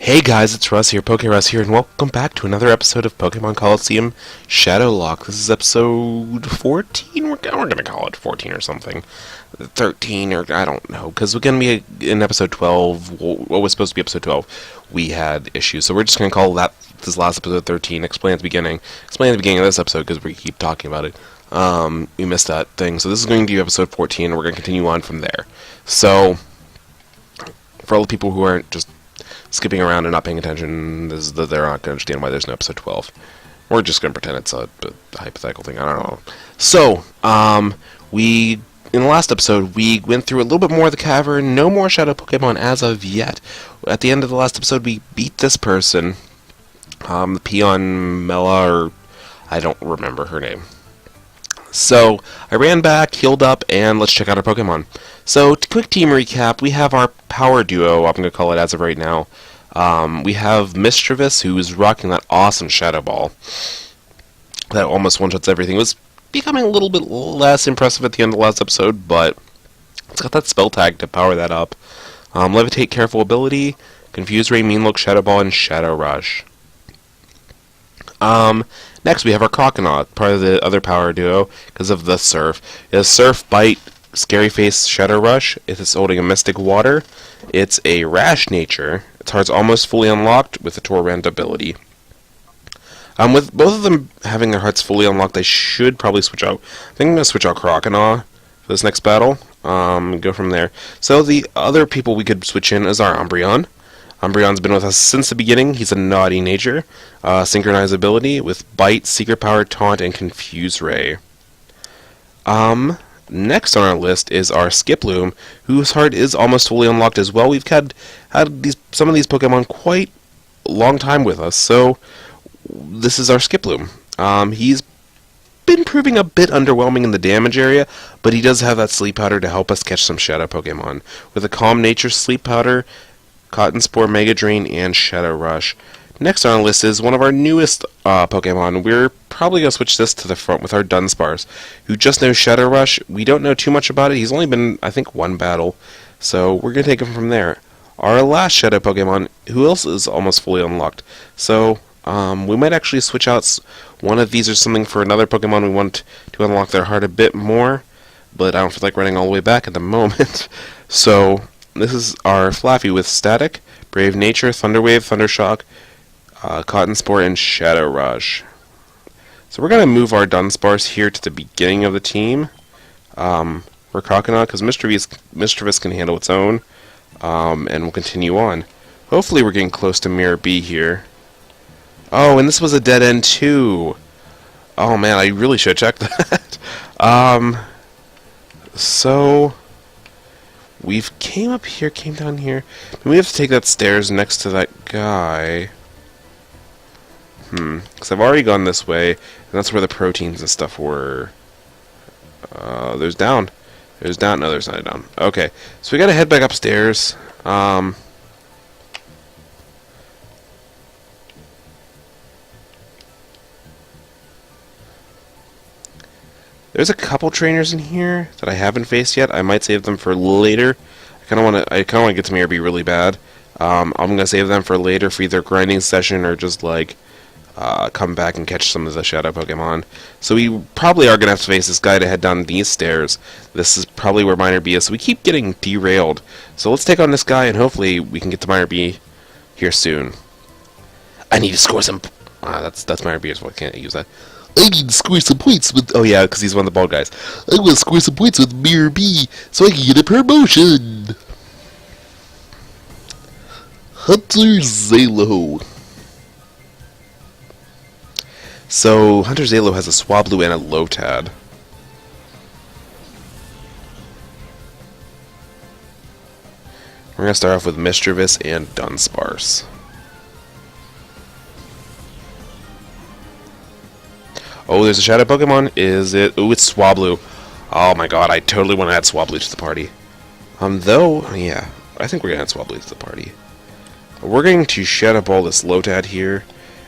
Hey guys, it's Russ here, Russ here, and welcome back to another episode of Pokemon Colosseum Shadowlocke. This is episode 14? We're gonna call it 14 or something. 13, or I don't know, because we're gonna be in episode 12, what was supposed to be episode 12, we had issues, so we're just gonna call this last episode 13, explain at the beginning of this episode, because we keep talking about it. We missed that thing, so this is going to be episode 14, and we're gonna continue on from there. So, for all the people who aren't just skipping around and not paying attention, they're not going to understand why there's no episode 12. We're just going to pretend it's a hypothetical thing. I don't know. So, in the last episode, we went through a little bit more of the cavern. No more shadow Pokemon as of yet. At the end of the last episode, we beat this person. The Peon Mela, or I don't remember her name. So, I ran back, healed up, and let's check out our Pokemon. So, quick team recap, we have our power duo, I'm going to call it as of right now. We have Mischievous, who is rocking that awesome Shadow Ball. That almost one-shots everything. It was becoming a little bit less impressive at the end of the last episode, but it's got that spell tag to power that up. Levitate, Careful Ability, Confuse Ray, Mean Look, Shadow Ball, and Shadow Rush. Next, we have our Croconaw, part of the other power duo, because of the Surf. It has Surf, Bite, Scary Face, Shadow Rush. It is holding a Mystic Water. It's a Rash nature. Its heart's almost fully unlocked with a Torrent ability. With both of them having their hearts fully unlocked, I should probably switch out. I think I'm going to switch out Croconaw for this next battle. Go from there. So the other people we could switch in is our Umbreon. Umbreon's been with us since the beginning. He's a naughty nature. Synchronize ability with Bite, Secret Power, Taunt, and Confuse Ray. Next on our list is our Skiploom, whose heart is almost fully unlocked as well. We've had some of these Pokemon quite a long time with us, so this is our Skiploom. He's been proving a bit underwhelming in the damage area, but he does have that Sleep Powder to help us catch some Shadow Pokemon. With a Calm Nature, Sleep Powder, Cotton Spore, Mega Drain, and Shadow Rush. Next on our list is one of our newest Pokemon. We're probably going to switch this to the front with our Dunsparce, who just knows Shadow Rush. We don't know too much about it. He's only been, I think, one battle, so we're going to take him from there. Our last Shadow Pokemon, who else is almost fully unlocked? So, we might actually switch out one of these or something for another Pokemon we want to unlock their heart a bit more, but I don't feel like running all the way back at the moment. So, this is our Flaffy with Static, Brave Nature, Thunder Wave, Thunder Shock, Cotton Spore, and Shadow Rush. So we're going to move our Dunsparce here to the beginning of the team. For Croconaw, because Mischievous can handle its own. And we'll continue on. Hopefully we're getting close to Mirror B here. Oh, and this was a dead end too. Oh man, I really should check that. So we've came up here, came down here. We have to take that stairs next to that guy. Because I've already gone this way, and that's where the proteins and stuff were. There's down. There's down. No, there's not a down. Okay, so we gotta head back upstairs. There's a couple trainers in here that I haven't faced yet. I might save them for later. I kind of want to get to Mirror B really bad. I'm gonna save them for later for either grinding session or just like come back and catch some of the Shadow Pokemon. So we probably are going to have to face this guy to head down these stairs. This is probably where Minor B is, so we keep getting derailed. So let's take on this guy, and hopefully we can get to Minor B here soon. I need to score some... that's Minor B as well, I can't use that. I need to score some points with... Oh yeah, because he's one of the bald guys. I want to score some points with Mirror B, so I can get a promotion! Hunter Zalo. So, Hunter Zalo has a Swablu and a Lotad. We're going to start off with Mischievous and Dunsparce. Oh, there's a Shadow Pokemon. Is it? Ooh, it's Swablu. Oh my god, I totally want to add Swablu to the party. Though, yeah, I think we're going to add Swablu to the party. We're going to Shadow Ball this Lotad here.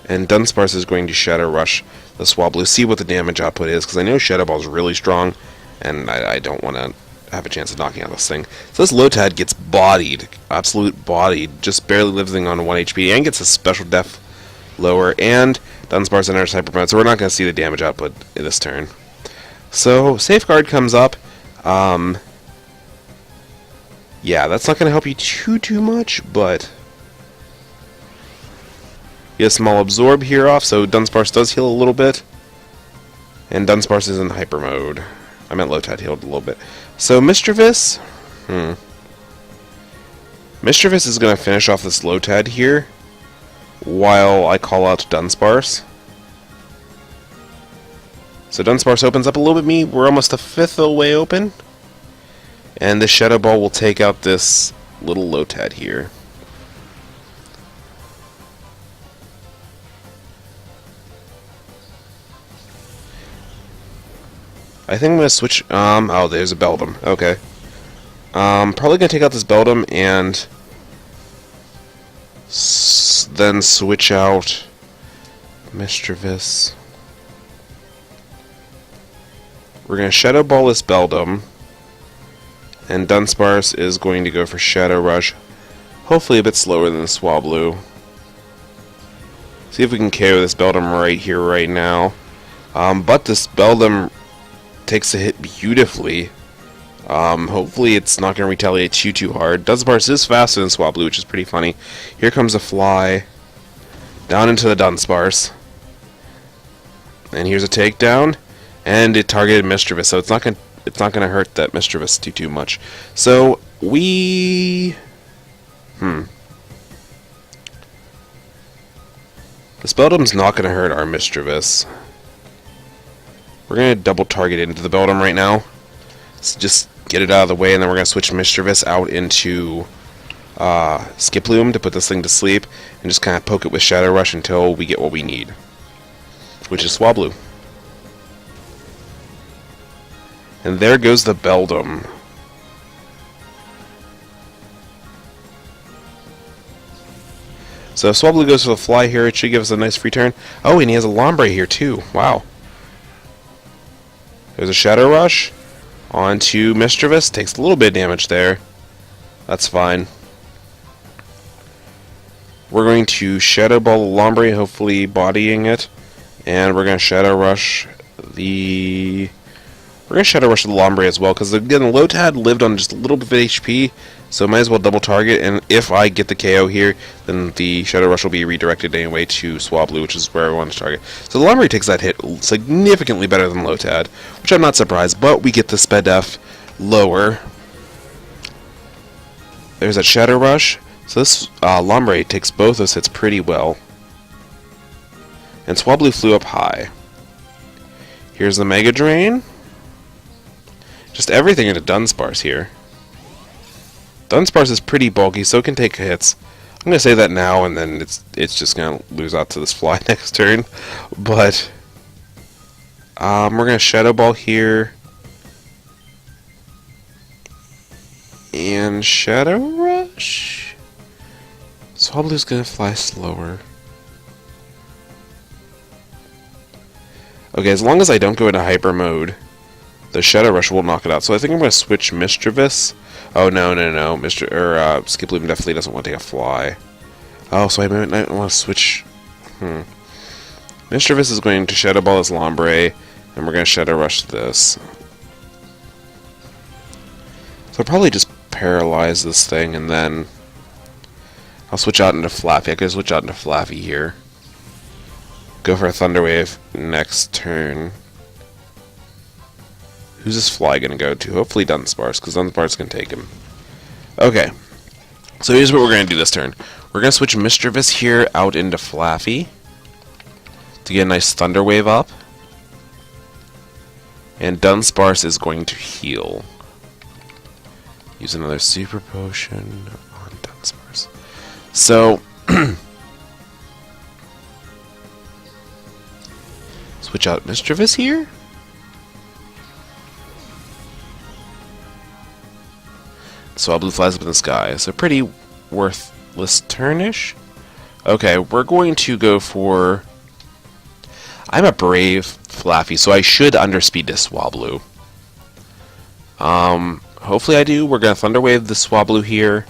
And Dunsparce is going to Shadow Rush the Swablu, see what the damage output is, because I know Shadow Ball is really strong, and I don't want to have a chance of knocking out this thing. So this Lotad gets bodied, absolute bodied, just barely living on 1 HP, and gets a special def lower, and Dunsparce enters Hyper Mode, so we're not going to see the damage output in this turn. So, Safeguard comes up. Yeah, that's not going to help you too much, but get a small Absorb here off, so Dunsparce does heal a little bit. And Dunsparce is in Hyper Mode. I meant Lotad healed a little bit. So Mischievous, Mischievous is going to finish off this Lotad here while I call out Dunsparce. So Dunsparce opens up a little bit. We're almost a fifth away open. And the Shadow Ball will take out this little Lotad here. I think I'm going to switch, oh, there's a Beldum. Okay. Probably going to take out this Beldum and then switch out Mischievous. We're going to Shadow Ball this Beldum, and Dunsparce is going to go for Shadow Rush, hopefully a bit slower than the Swablu. See if we can KO this Beldum right here, right now. But this Beldum takes a hit beautifully. Hopefully it's not going to retaliate too hard. Dunsparce is faster than Swablu, which is pretty funny. Here comes a Fly down into the Dunsparce, and here's a takedown, and it targeted Mischievous, so it's not going to hurt that Mischievous too much. So we this Beldum's not going to hurt our Mischievous. We're going to double target into the Beldum right now. So just get it out of the way, and then we're going to switch Mischievous out into Skiploom to put this thing to sleep, and just kind of poke it with Shadow Rush until we get what we need, which is Swablu. And there goes the Beldum. So if Swablu goes for the Fly here, it should give us a nice free turn. Oh, and he has a Lombre here too. Wow. There's a Shadow Rush onto Mischievous. Takes a little bit of damage there. That's fine. We're going to Shadow Ball the Lombre, hopefully bodying it. And we're going to Shadow Rush the... We're going to Shadow Rush the Lombre as well, because again, Lotad lived on just a little bit of HP, so might as well double target, and if I get the KO here, then the Shadow Rush will be redirected anyway to Swablu, which is where I want to target. So the Lombre takes that hit significantly better than Lotad, which I'm not surprised, but we get the Spedef lower. There's that Shadow Rush, so this Lombre takes both those hits pretty well. And Swablu flew up high. Here's the Mega Drain. Just everything into Dunsparce here. Dunsparce is pretty bulky, so it can take hits. I'm going to say that now, and then it's just going to lose out to this Fly next turn. But we're going to Shadow Ball here. And Shadow Rush. Swablu's going to fly slower. Okay, as long as I don't go into Hyper Mode, the Shadow Rush will knock it out. So I think I'm going to switch Mischievous. Oh, no. Skiploom definitely doesn't want to take a Fly. Oh, so I might want to switch... Mischievous is going to Shadow Ball this Lombre, and we're going to Shadow Rush this. So I'll probably just paralyze this thing, and then I'll switch out into Flaffy. I could switch out into Flaffy here. Go for a Thunder Wave next turn. Who's this Fly going to go to? Hopefully Dunsparce, because Dunsparce can take him. Okay. So here's what we're going to do this turn. We're going to switch Mischievous here out into Flaffy to get a nice Thunder Wave up. And Dunsparce is going to heal. Use another Super Potion on Dunsparce. So... switch out Mischievous here. Swablu flies up in the sky. So pretty worthless turnish. Okay, we're going to go for... I'm a brave Flaffy, so I should underspeed this Swablu. Hopefully I do. We're going to Thunder Wave the Swablu here,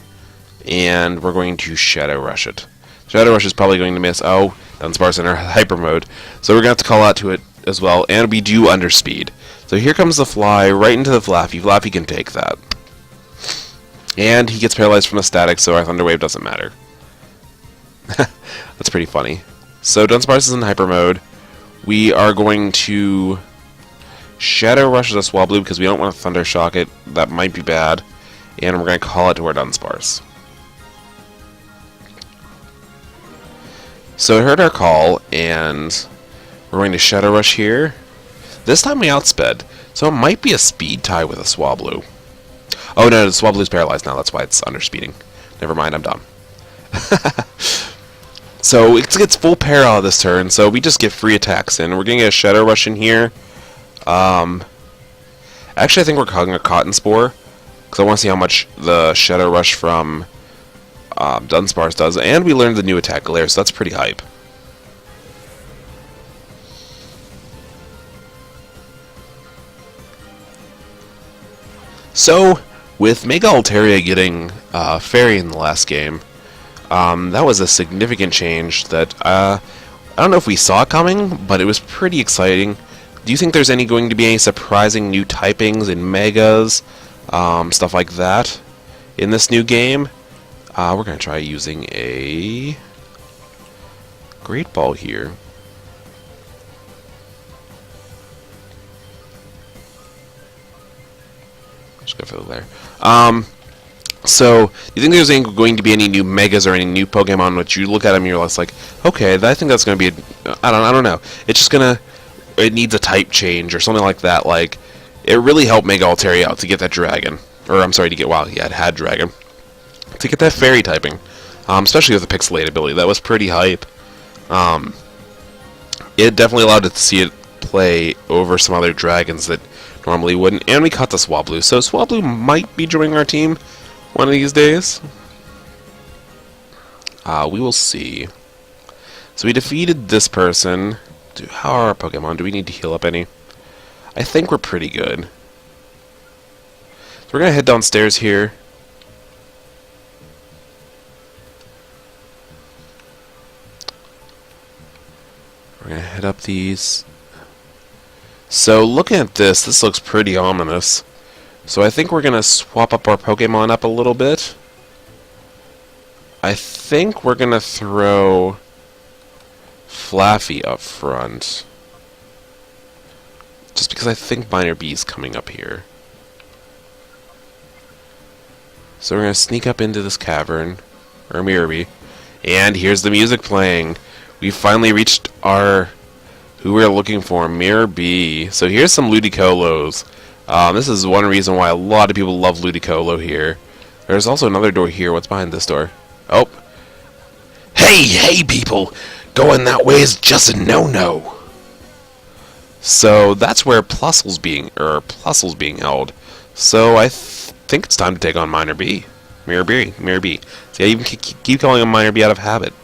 and we're going to Shadow Rush it. Shadow Rush is probably going to miss. Oh, Dunsparce in our Hyper Mode. So we're going to have to call out to it as well, and we do Underspeed. So here comes the Fly right into the Flaffy. Flaffy can take that. And he gets paralyzed from the static, so our Thunder Wave doesn't matter. That's pretty funny. So Dunsparce is in Hyper Mode. We are going to Shadow Rush the Swablu because we don't want to Thunder Shock it. That might be bad. And we're going to call it to our Dunsparce. So it heard our call, and we're going to Shadow Rush here. This time we outsped, so it might be a speed tie with a Swablu. Oh no, the Swablu's paralyzed now, that's why it's underspeeding. Never mind, I'm dumb. So it gets full para this turn, so we just get free attacks in. We're going to get a Shadow Rush in here. Actually, I think we're calling a Cotton Spore, because I want to see how much the Shadow Rush from Dunsparce does. And we learned the new attack, Glare, so that's pretty hype. So, with Mega Altaria getting Fairy in the last game, that was a significant change that I don't know if we saw coming, but it was pretty exciting. Do you think there's going to be any surprising new typings in Megas, stuff like that, in this new game? We're going to try using a Great Ball here. Just go for the Glare. So, do you think there's going to be any new Megas or any new Pokemon which you look at them and you're less like, okay, I think that's going to be I don't know. It's just going to... It needs a type change or something like that. Like, it really helped Mega Altaria out to get that Dragon. Or, I'm sorry, to get... Wow, yeah, it had Dragon. To get that Fairy typing. Especially with the Pixelate ability. That was pretty hype. It definitely allowed it to see it play over some other Dragons that normally wouldn't. And we caught the Swablu. So Swablu might be joining our team one of these days. We will see. So we defeated this person. How are our Pokemon? Do we need to heal up any? I think we're pretty good. So we're going to head downstairs here. We're going to head up these. So looking at this looks pretty ominous. So I think we're going to swap up our Pokemon up a little bit. I think we're going to throw Flaffy up front. Just because I think Minor B's coming up here. So we're going to sneak up into this cavern. Or Miror B. And here's the music playing. We finally reached our... who we're looking for, Miror B. So here's some Ludicolo's. This is one reason why a lot of people love Ludicolo here. There's also another door here. What's behind this door? Oh. Hey, people! Going that way is just a no-no. So that's where Plusle's being held. So I think it's time to take on Minor B. Miror B. See, I even keep calling him Minor B out of habit.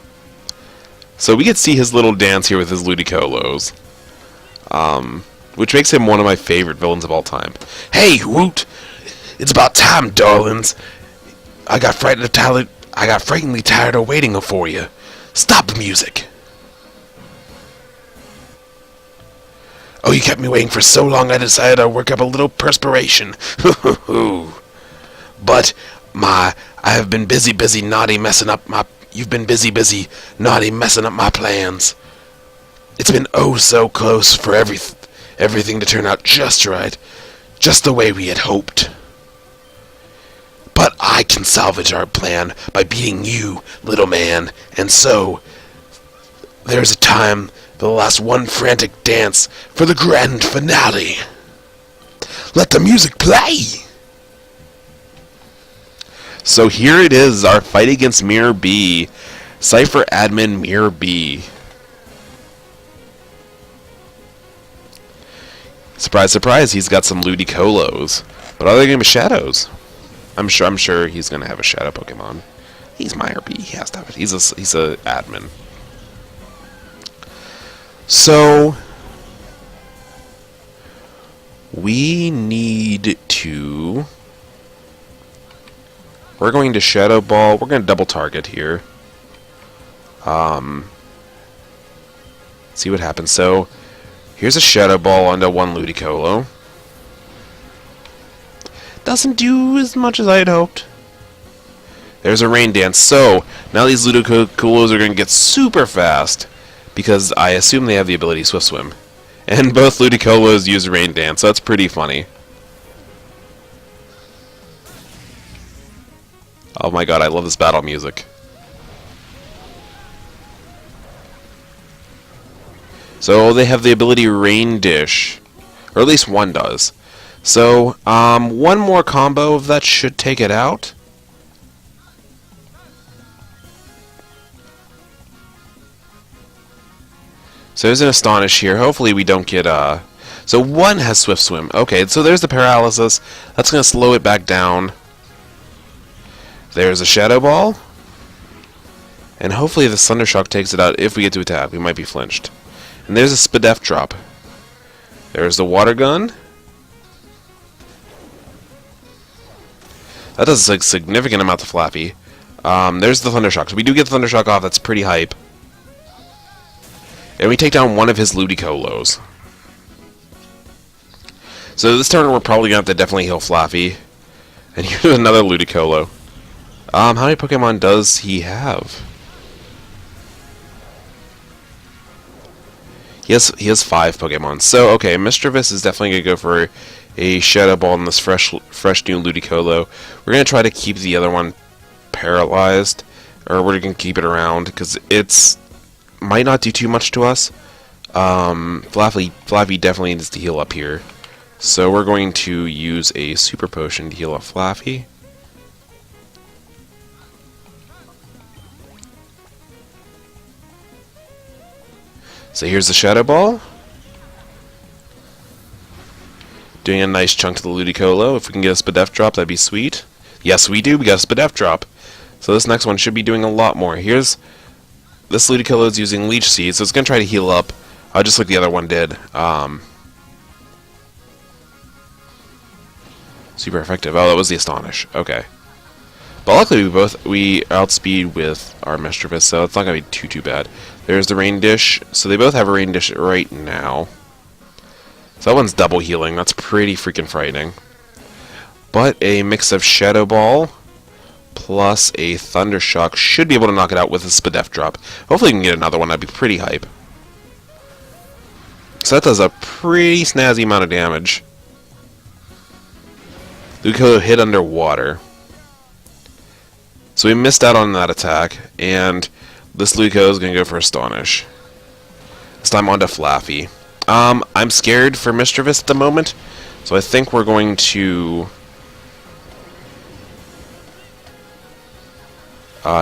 So we get to see his little dance here with his Ludicolo's. Which makes him one of my favorite villains of all time. Hey, Woot! It's about time, darlings. I got frighteningly tired of waiting for you. Stop the music. Oh, you kept me waiting for so long I decided I'd work up a little perspiration. But I have been busy, naughty, messing up my... You've been busy, naughty, messing up my plans. It's been oh so close for everything to turn out just right. Just the way we had hoped. But I can salvage our plan by beating you, little man. And so, there's a time for the last one frantic dance for the grand finale. Let the music play! So here it is, our fight against Miror B. Cypher Admin Miror B. Surprise, surprise, he's got some Ludicolo's. But are they going to be Shadows? I'm sure he's going to have a Shadow Pokemon. He's Miror B. He has to have it. He's a admin. So we need to We're going to Shadow Ball. We're going to double target here. See what happens. So, here's a Shadow Ball onto one Ludicolo. Doesn't do as much as I had hoped. There's a Rain Dance. So, now these Ludicolos are going to get super fast, because I assume they have the ability Swift Swim. And both Ludicolos use Rain Dance, so that's pretty funny. Oh my god, I love this battle music. So they have the ability Rain Dish, or at least one does. So one more combo of that should take it out. So there's an Astonish here. Hopefully we don't get so one has Swift Swim. Okay, so there's the Paralysis. That's gonna slow it back down. There's a Shadow Ball. And hopefully the Thundershock takes it out if we get to attack. We might be flinched. And there's a Spadef drop. There's the Water Gun. That does a significant amount to Flappy. There's the Thundershock. So we do get the Thundershock off. That's pretty hype. And we take down one of his Ludicolos. So this turn we're probably going to have to definitely heal Flappy. And here's another Ludicolo. How many Pokemon does he have? He has 5 Pokemon. So, okay, Mischievous is definitely going to go for a Shadow Ball in this fresh new Ludicolo. We're going to try to keep the other one paralyzed. Or we're going to keep it around, because it's might not do too much to us. Flappy definitely needs to heal up here. So we're going to use a Super Potion to heal up Flappy. So here's the Shadow Ball. Doing a nice chunk to the Ludicolo. If we can get a Spadef drop, that'd be sweet. Yes, we do. We got a Spadef drop. So this next one should be doing a lot more. Here's this Ludicolo is using Leech Seed, so it's going to try to heal up, just like the other one did. Super effective. Oh, that was the Astonish. Okay. But luckily we outspeed with our Mischievous, so it's not going to be too bad. There's the Rain Dish. So they both have a Rain Dish right now. So that one's double healing. That's pretty freaking frightening. But a mix of Shadow Ball plus a Thundershock should be able to knock it out with a Spadef drop. Hopefully we can get another one. That'd be pretty hype. So that does a pretty snazzy amount of damage. Ludicolo hit underwater. So we missed out on that attack, and this Ludicolo is going to go for Astonish. This time onto Flappy. I'm scared for Mischievous at the moment, so I think we're going to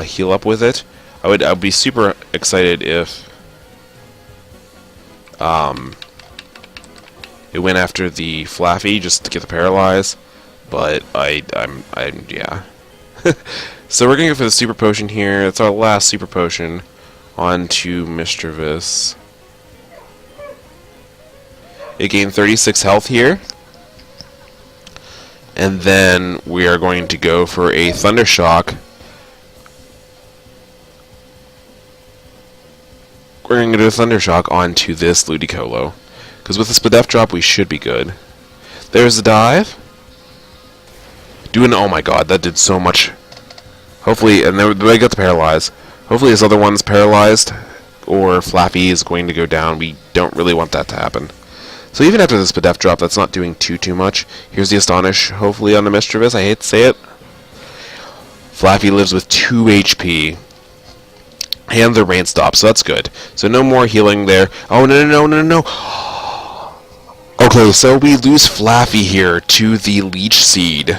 heal up with it. I'd be super excited if it went after the Flappy just to get the Paralyze, but yeah. So we're gonna go for the Super Potion here. It's our last Super Potion onto Mischievous. It gained 36 health here. And then we are going to go for a Thundershock. We're going to do a Thundershock onto this Ludicolo. Because with the Spadef drop, we should be good. There's the dive. Oh my god, that did so much. Hopefully, and then they got the Paralyze. Hopefully this other one's paralyzed, or Flappy is going to go down. We don't really want that to happen. So even after the Spadef drop, that's not doing too much. Here's the Astonish, hopefully on the Mischievous. I hate to say it. Flappy lives with 2 HP. And the rain stops, so that's good. So no more healing there. Oh, no. Okay, so we lose Flappy here to the Leech Seed.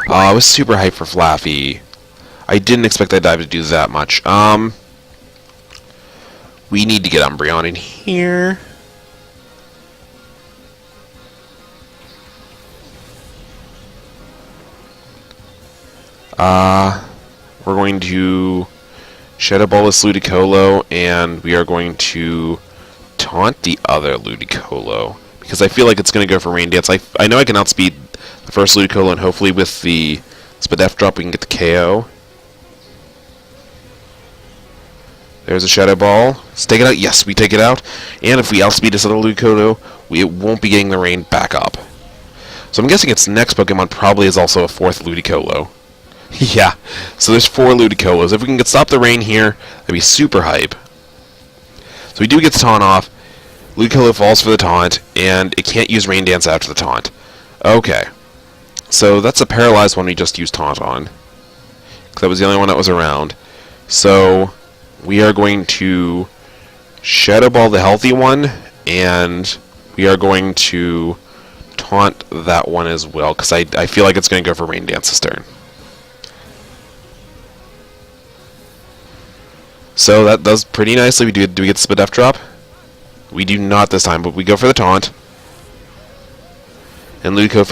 I was super hyped for Flappy. I didn't expect that dive to do that much. We need to get Umbreon in here. We're going to Shadow Ball this Ludicolo, and we are going to taunt the other Ludicolo, because I feel like it's going to go for Rain Dance. I know I can outspeed the first Ludicolo, and hopefully with the Spadef drop we can get the KO. There's a Shadow Ball. Let's take it out. Yes, we take it out. And if we outspeed this other Ludicolo, we won't be getting the rain back up. So I'm guessing its next Pokemon probably is also a 4th Ludicolo. Yeah, so there's 4 Ludicolos. If we can stop the rain here, that'd be super hype. So we do get the taunt off. Ludicolo falls for the taunt, and it can't use Rain Dance after the taunt. Okay. So that's a paralyzed one we just used taunt on. That was the only one that was around. So we are going to Shadow Ball the healthy one, and we are going to taunt that one as well, because I feel like it's going to go for Rain Dance this turn. So that does pretty nicely. Do we get the Spadef drop? We do not this time, but we go for the taunt. And Ludicolo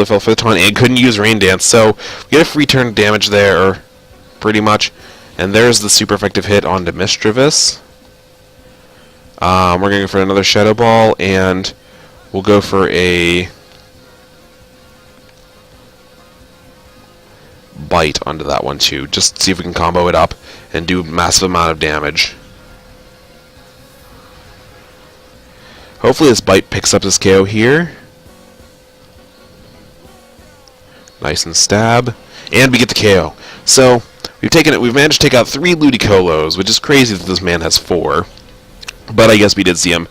fell for the taunt and couldn't use Rain Dance, so we get a free turn of damage there, pretty much. And there's the super effective hit onto Mischievous. We're going to go for another Shadow Ball, and we'll go for a Bite onto that one too, just to see if we can combo it up and do a massive amount of damage. Hopefully this Bite picks up this KO here. Nice and stab. And we get the KO. So we've managed to take out 3 Ludicolos, which is crazy that this man has 4. But I guess we did see him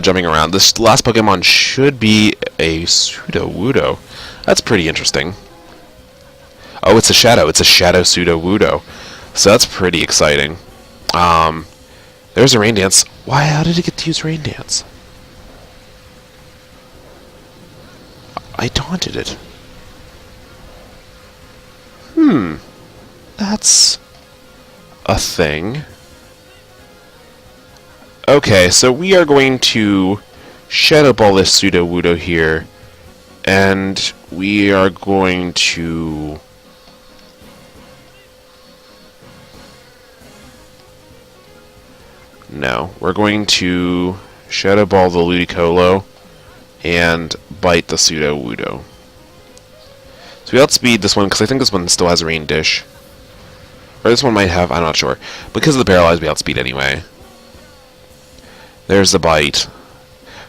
jumping around. This last Pokemon should be a Sudowoodo. That's pretty interesting. Oh, it's a Shadow. It's a Shadow Sudowoodo. So that's pretty exciting. There's a Rain Dance. Why? How did it get to use Rain Dance? I taunted it. That's a thing. Okay, so we are going to Shadow Ball this Sudowoodo here, and we are going to we're going to Shadow Ball the Ludicolo and Bite the Sudowoodo. So we outspeed this one, because I think this one still has a Rain Dish. Or this one might have, I'm not sure. Because of the Paralyze, we outspeed anyway. There's the Bite.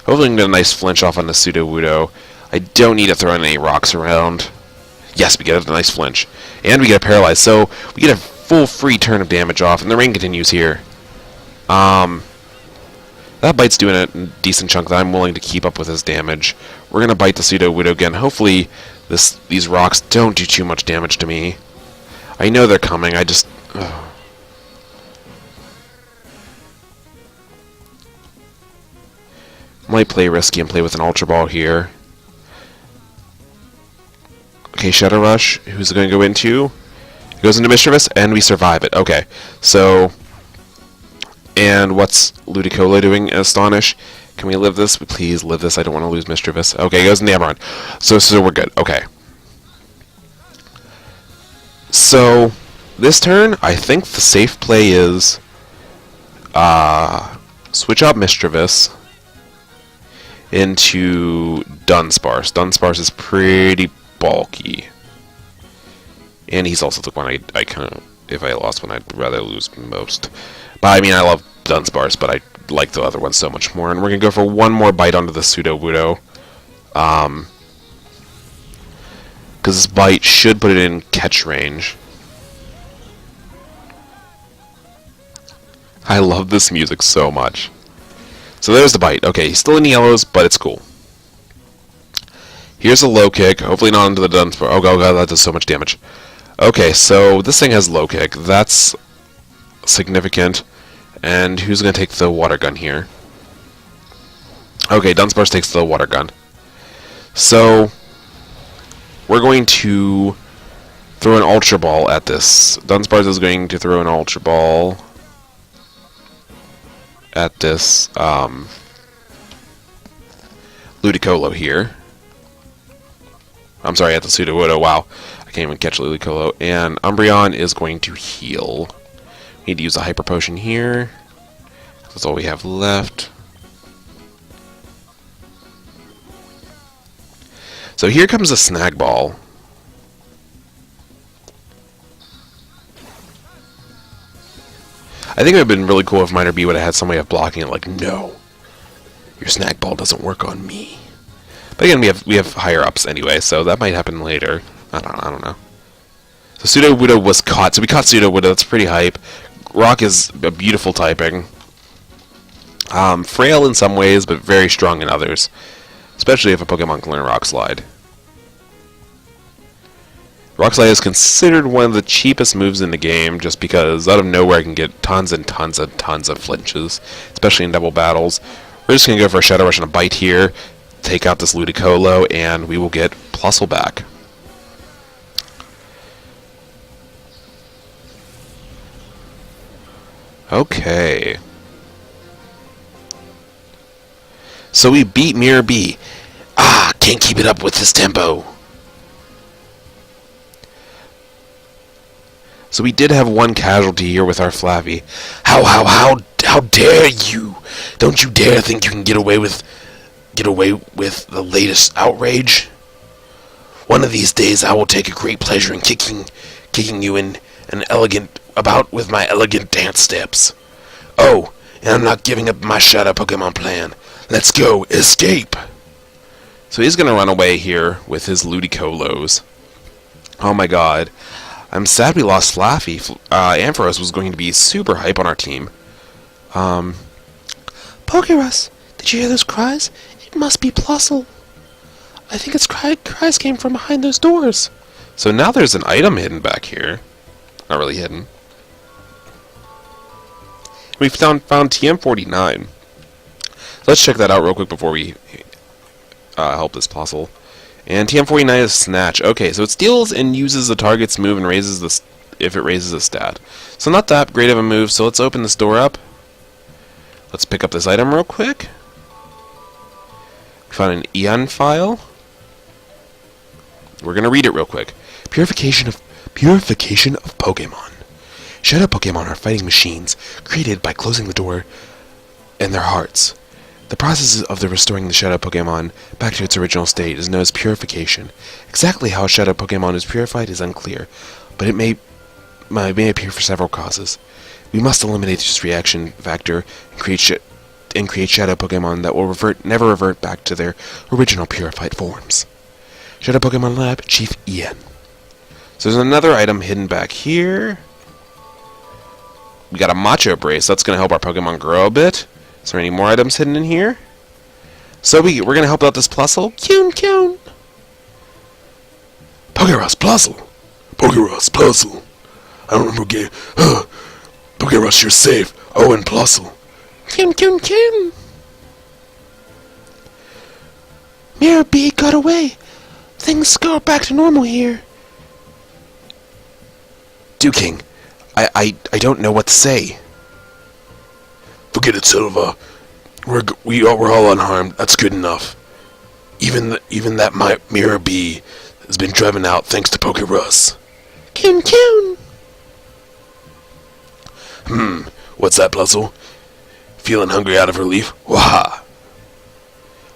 Hopefully we can get a nice flinch off on the Sudowoodo. I don't need to throw any rocks around. Yes, we get a nice flinch. And we get a Paralyze, so we get a full free turn of damage off, and the rain continues here. That Bite's doing a decent chunk that I'm willing to keep up with his damage. We're going to Bite the Sudowoodo again. Hopefully these rocks don't do too much damage to me. I know they're coming, I just... Ugh. Might play risky and play with an Ultra Ball here. Okay, Shadow Rush. Who's it going to go into? It goes into Mischievous, and we survive it. Okay, so... And what's Ludicolo doing? Astonish. Can we live this? Please live this. I don't want to lose Mischievous. Okay, it goes in the Amaranth. So we're good. Okay. So, this turn, I think the safe play is switch out Mischievous into Dunsparce. Dunsparce is pretty bulky. And he's also the one I kind of, if I lost one, I'd rather lose most. But I mean, I love Dunsparce, but I like the other one so much more. And we're going to go for one more Bite onto the Sudowoodo. Because this Bite should put it in catch range. I love this music so much. So there's the Bite. Okay, he's still in yellows, but it's cool. Here's a low kick. Hopefully not into the Dunsparce. Oh god, that does so much damage. Okay, so this thing has low kick. That's significant. And who's going to take the water gun here? Okay, Dunsparce takes the water gun. So we're going to throw an Ultra Ball at this. Dunsparce is going to throw an Ultra Ball at this Ludicolo here. I'm sorry, at the Sudowoodo. Wow, I can't even catch Ludicolo. And Umbreon is going to heal. We need to use a Hyper Potion here. That's all we have left. So here comes a snag ball. I think it would have been really cool if Minor B would have had some way of blocking it, like, no, your snag ball doesn't work on me. But again, we have higher ups anyway, so that might happen later. I don't know. So Sudowoodo was caught, so we caught Sudowoodo. That's pretty hype. Rock is a beautiful typing. Frail in some ways, but very strong in others. Especially if a Pokemon can learn Rock Slide. Rock Slide is considered one of the cheapest moves in the game, just because out of nowhere I can get tons and tons and tons of flinches, especially in double battles. We're just going to go for a Shadow Rush and a Bite here, take out this Ludicolo, and we will get Plusle back. Okay. So we beat Miror B. Ah, can't keep it up with this tempo. So we did have one casualty here with our Flappy. How dare you? Don't you dare think you can get away with the latest outrage? One of these days I will take a great pleasure in kicking you in an elegant about with my elegant dance steps. Oh, and I'm not giving up my Shadow Pokemon plan. Let's go, escape! So he's gonna run away here with his Ludicolos. Oh my god. I'm sad we lost Flaffy. Ampharos was going to be super hype on our team. Pokerus, did you hear those cries? It must be Plusle. I think its cries came from behind those doors. So now there's an item hidden back here. Not really hidden. We found TM49. Let's check that out real quick before we help this Plusle. And TM49 is Snatch. Okay, so it steals and uses the target's move and raises the if it raises a stat. So not that great of a move, so let's open this door up. Let's pick up this item real quick. We found an Eon file. We're gonna read it real quick. Purification of Pokemon. Shadow Pokemon are fighting machines created by closing the door in their hearts. The process of restoring the Shadow Pokemon back to its original state is known as purification. Exactly how a Shadow Pokemon is purified is unclear, but it may appear for several causes. We must eliminate this reaction factor and create Shadow Pokemon that will never revert back to their original purified forms. Shadow Pokemon Lab, Chief Ian. So there's another item hidden back here. We got a Macho Brace. That's going to help our Pokemon grow a bit. Is there any more items hidden in here? So we're going to help out this Plusle. Kyun. Pokerus, Plusle. Pokerus, Plusle. I don't remember game. Pokerus, you're safe. Oh, and Plusle. Kyun. Miror B got away. Things go back to normal here. Duking, I don't know what to say. Forget it, Silva. We're all unharmed. That's good enough. Even that Miror B has been driven out thanks to Pokerus. Kyun. What's that, Plusle? Feeling hungry out of relief? Waha!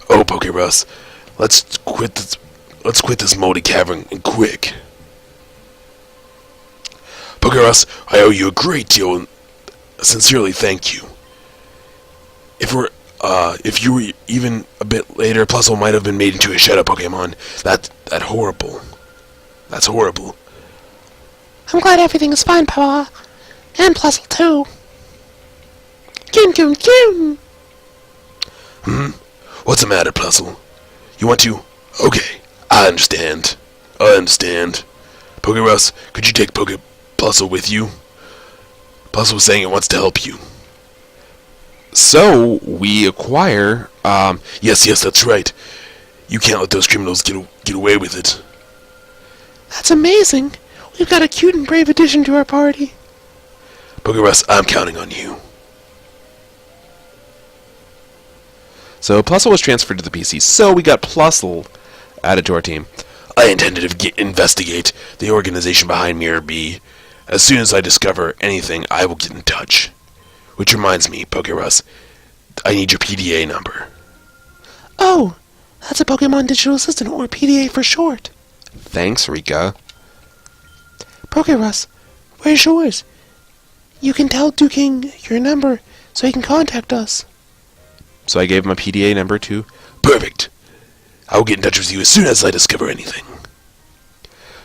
Oh, Pokerus, let's quit this moldy cavern and quick. Pokerus, I owe you a great deal and sincerely thank you. If you were even a bit later, Plusle might have been made into a Shadow Pokemon. That's horrible. That's horrible. I'm glad everything is fine, Papa. And Plusle, too. Kyun. What's the matter, Plusle? You want to? Okay, I understand. Pokerus, could you take Plusle with you? Plusle was saying it wants to help you. So we acquire. Yes, that's right. You can't let those criminals get away with it. That's amazing. We've got a cute and brave addition to our party. Pokerus, I'm counting on you. So Plusle was transferred to the PC. So we got Plusle added to our team. I intended to investigate the organization behind Miror B. As soon as I discover anything, I will get in touch. Which reminds me, Pokerus, I need your PDA number. Oh, That's a Pokemon Digital Assistant, or PDA for short. Thanks, Rika. Pokeruss, where's yours? You can tell Duking your number so he can contact us. So I gave him a PDA number too. Perfect. I'll get in touch with you as soon as I discover anything.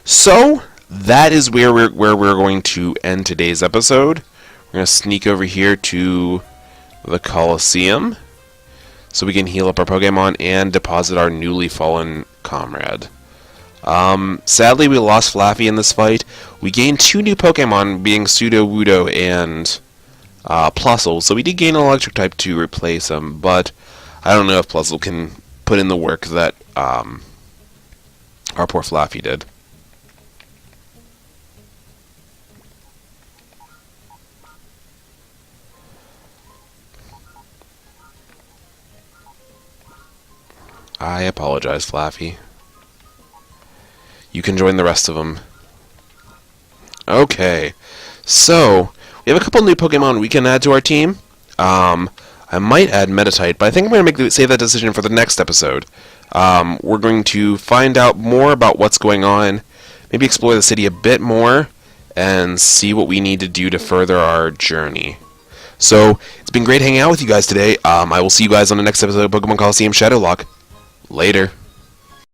So that is where we're going to end today's episode. We're going to sneak over here to the Colosseum so we can heal up our Pokemon and deposit our newly fallen comrade. Sadly, we lost Flaffy in this fight. We gained 2 new Pokemon, being Sudowoodo and Plusle, so we did gain an electric type to replace him, but I don't know if Plusle can put in the work that our poor Flaffy did. I apologize, Flaffy. You can join the rest of them. Okay, so we have a couple new Pokemon we can add to our team. I might add Meditite, but I think I'm going to save that decision for the next episode. We're going to find out more about what's going on, maybe explore the city a bit more, and see what we need to do to further our journey. So, it's been great hanging out with you guys today. I will see you guys on the next episode of Pokemon Colosseum Shadowlocke. Later.